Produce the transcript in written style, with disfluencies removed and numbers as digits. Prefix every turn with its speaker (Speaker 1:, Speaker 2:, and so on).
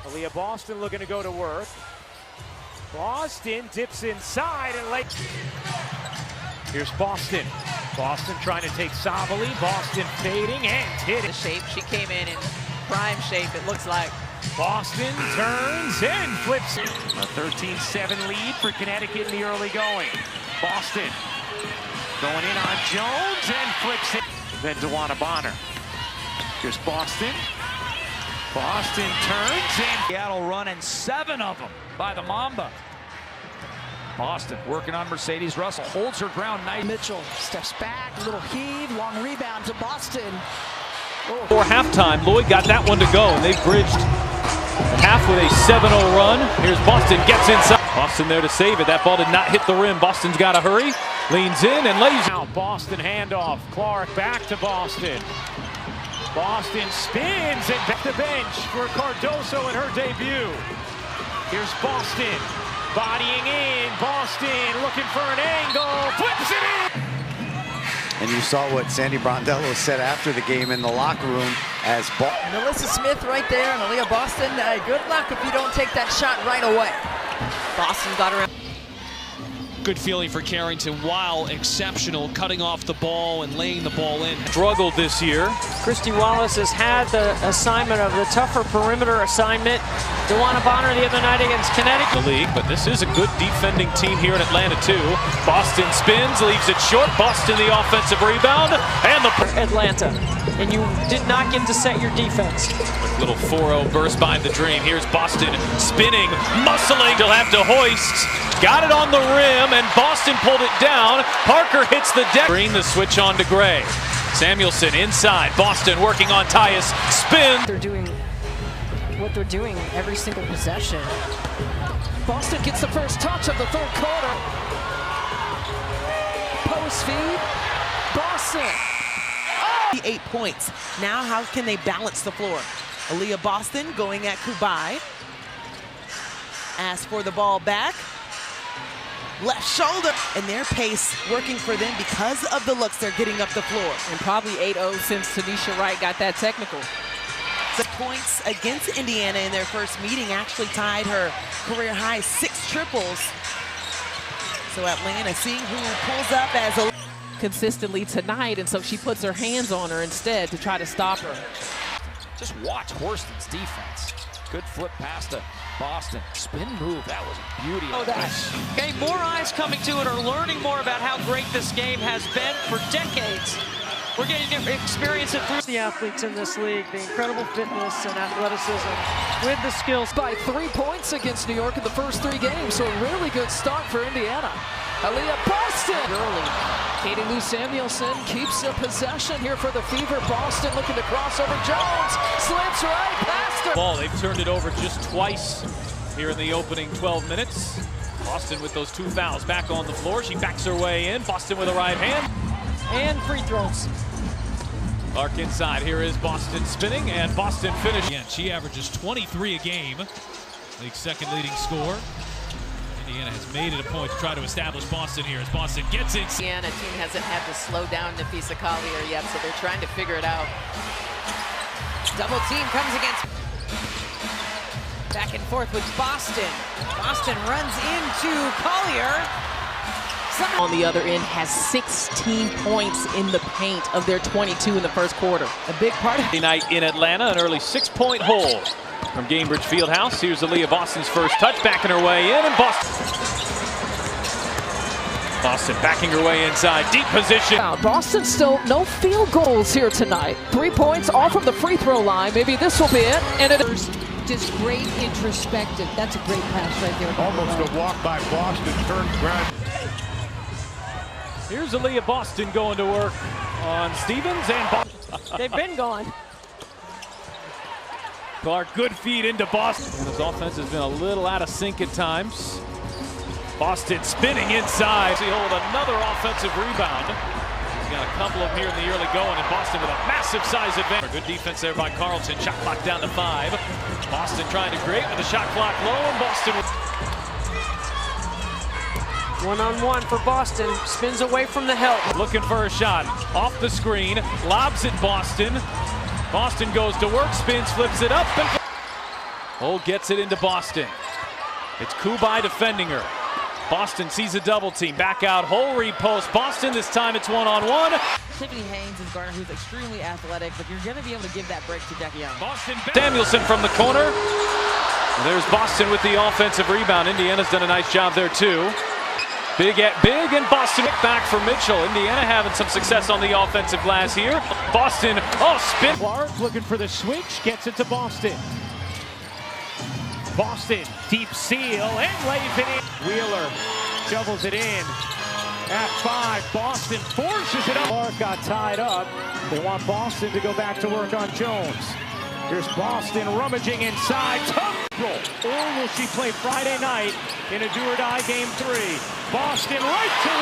Speaker 1: Aliyah Boston looking to go to work. Boston dips inside and late. Here's Boston. Boston trying to take Savali. Boston fading and hitting.
Speaker 2: The shape, she came in prime shape, it looks like.
Speaker 1: Boston turns and flips it. A 13-7 lead for Connecticut in the early going. Boston going in on Jones and flips it. Then DeWanna Bonner. Here's Boston. Boston turns and
Speaker 3: Seattle running 7 of them by the Mamba. Boston working on Mercedes Russell, holds her ground nice.
Speaker 4: Mitchell steps back, little heave, long rebound to Boston.
Speaker 5: For halftime, Lloyd got that one to go, and they've bridged the half with a 7-0 run. Here's Boston, gets inside. Boston there to save it. That ball did not hit the rim. Boston's got to hurry, leans in and lays.
Speaker 1: Now Boston handoff. Clark back to Boston. Boston spins and back the bench for Cardoso in her debut. Here's Boston, bodying in. Boston looking for an angle, flips it in.
Speaker 6: And you saw what Sandy Brondello said after the game in the locker room as
Speaker 4: Melissa Smith right there and Aliyah Boston. Good luck if you don't take that shot right away.
Speaker 2: Boston got around.
Speaker 7: Good feeling for Carrington, while exceptional, cutting off the ball and laying the ball in.
Speaker 5: Struggled this year.
Speaker 8: Christy Wallace has had the assignment of the tougher perimeter assignment. DeWanna Bonner the other night against Connecticut.
Speaker 5: The league, but this is a good defending team here in Atlanta too. Boston spins, leaves it short. Boston the offensive rebound, and the
Speaker 8: Atlanta, and you did not get to set your defense.
Speaker 5: Little 4-0 burst by the Dream. Here's Boston spinning, muscling. They'll have to hoist. Got it on the rim, and Boston pulled it down. Parker hits the deck. Green the switch on to Gray. Samuelson inside. Boston working on Tyus. Spin.
Speaker 4: They're doing what they're doing every single possession. Boston gets the first touch of the third quarter. Post feed. Boston.
Speaker 2: 8 points. Now how can they balance the floor? Aliyah Boston going at Kubai. Asks for the ball back. Left shoulder. And their pace working for them because of the looks they're getting up the floor.
Speaker 9: And probably 8-0 since Tanisha Wright got that technical.
Speaker 2: The points against Indiana in their first meeting actually tied her career high 6 triples. So Atlanta seeing who pulls up as a
Speaker 9: consistently tonight, and so she puts her hands on her instead to try to stop her.
Speaker 3: Just watch Horston's defense. Good flip pass to Boston. Spin move, that was a beauty.
Speaker 8: Okay, more eyes coming to it are learning more about how great this game has been for decades. We're getting to experience it through
Speaker 4: The athletes in this league, the incredible fitness and athleticism with the skills. By 3 points against New York in the first 3 games, so a really good start for Indiana. Aliyah Boston early. Katie Lou Samuelson keeps the possession here for the Fever. Boston looking to cross over Jones. Slants right past her.
Speaker 5: Ball, they've turned it over just twice here in the opening 12 minutes. Boston with those 2 fouls back on the floor. She backs her way in. Boston with a right hand.
Speaker 4: And free throws.
Speaker 5: Clark inside. Here is Boston spinning, and Boston finished.
Speaker 7: Again, she averages 23 a game, league's second leading scorer. Indiana has made it a point to try to establish Boston here as Boston gets in.
Speaker 2: Indiana team hasn't had to slow down Nafisa Collier yet, so they're trying to figure it out. Double team comes against. Back and forth with Boston. Boston runs into Collier.
Speaker 9: On the other end has 16 points in the paint of their 22 in the first quarter.
Speaker 2: A big part of
Speaker 5: Night in Atlanta, an early 6-point hole from Gainbridge Fieldhouse. Here's Aliyah Boston's first touch, backing her way in, and Boston backing her way inside, deep position.
Speaker 4: Boston still no field goals here tonight. 3 points off from the free throw line. Maybe this will be it. And it is
Speaker 10: just great introspective. That's a great pass right there.
Speaker 1: Almost a walk by Boston, turned ground.
Speaker 5: Here's Aliyah Boston going to work on Stevens and Boston.
Speaker 4: They've been gone.
Speaker 5: Clark, good feed into Boston. And his offense has been a little out of sync at times. Boston spinning inside. He hold another offensive rebound. He's got a couple of them here in the early going, and Boston with a massive size advantage. Good defense there by Carlton. Shot clock down to 5. Boston trying to create with the shot clock low, and Boston with
Speaker 8: One-on-one for Boston, spins away from the help.
Speaker 5: looking for a shot. Off the screen, lobs it Boston. Boston goes to work, spins, flips it up, and Hull gets it into Boston. It's Kubai defending her. Boston sees a double team. Back out, Hull repost. Boston, this time it's one-on-one.
Speaker 2: Tiffany Haynes is Garner, who's extremely athletic, but you're going to be able to give that break to Jackie Young.
Speaker 5: Boston Samuelson from the corner. And there's Boston with the offensive rebound. Indiana's done a nice job there too. Big and Boston back for Mitchell. Indiana having some success on the offensive glass here. Boston, spin.
Speaker 1: Clark looking for the switch, gets it to Boston. Boston, deep seal, and lays it in. Wheeler shovels it in. At 5, Boston forces it up. Clark got tied up. They want Boston to go back to work on Jones. Here's Boston rummaging inside. Or will she play Friday night in a do-or-die game 3? Boston right to